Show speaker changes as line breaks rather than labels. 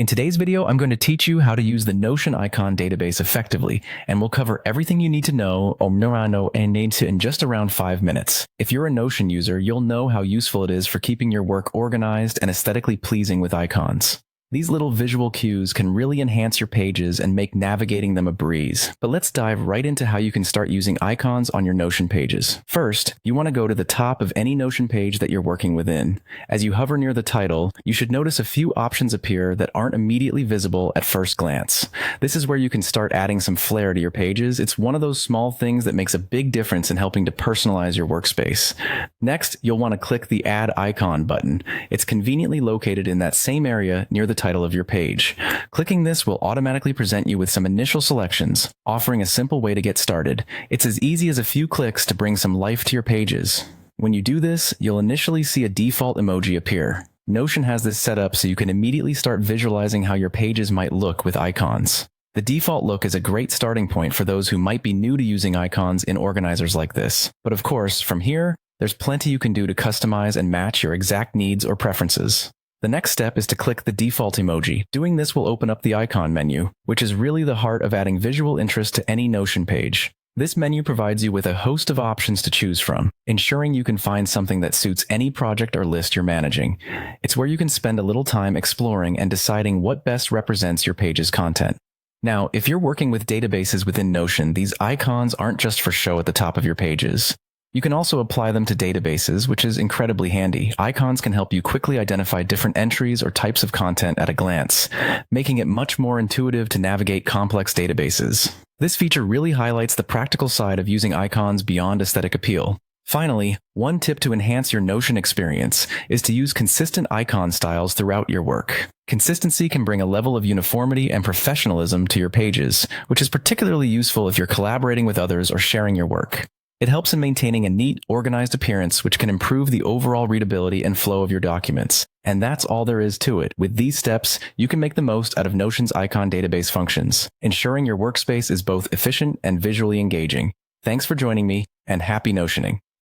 In today's video, I'm going to teach you how to use the Notion icon database effectively, and we'll cover everything you need to know in just around 5 minutes. If you're a Notion user, you'll know how useful it is for keeping your work organized and aesthetically pleasing with icons. These little visual cues can really enhance your pages and make navigating them a breeze. But let's dive right into how you can start using icons on your Notion pages. First, you want to go to the top of any Notion page that you're working within. As you hover near the title, you should notice a few options appear that aren't immediately visible at first glance. This is where you can start adding some flair to your pages. It's one of those small things that makes a big difference in helping to personalize your workspace. Next, you'll want to click the Add Icon button. It's conveniently located in that same area near the title of your page. Clicking this will automatically present you with some initial selections, offering a simple way to get started. It's as easy as a few clicks to bring some life to your pages. When you do this, you'll initially see a default emoji appear. Notion has this set up so you can immediately start visualizing how your pages might look with icons. The default look is a great starting point for those who might be new to using icons in organizers like this. But of course, from here, there's plenty you can do to customize and match your exact needs or preferences. The next step is to click the default emoji. Doing this will open up the icon menu, which is really the heart of adding visual interest to any Notion page. This menu provides you with a host of options to choose from, ensuring you can find something that suits any project or list you're managing. It's where you can spend a little time exploring and deciding what best represents your page's content. Now, if you're working with databases within Notion, these icons aren't just for show at the top of your pages. You can also apply them to databases, which is incredibly handy. Icons can help you quickly identify different entries or types of content at a glance, making it much more intuitive to navigate complex databases. This feature really highlights the practical side of using icons beyond aesthetic appeal. Finally, one tip to enhance your Notion experience is to use consistent icon styles throughout your work. Consistency can bring a level of uniformity and professionalism to your pages, which is particularly useful if you're collaborating with others or sharing your work. It helps in maintaining a neat, organized appearance, which can improve the overall readability and flow of your documents. And that's all there is to it. With these steps, you can make the most out of Notion's icon database functions, ensuring your workspace is both efficient and visually engaging. Thanks for joining me, and happy Notioning.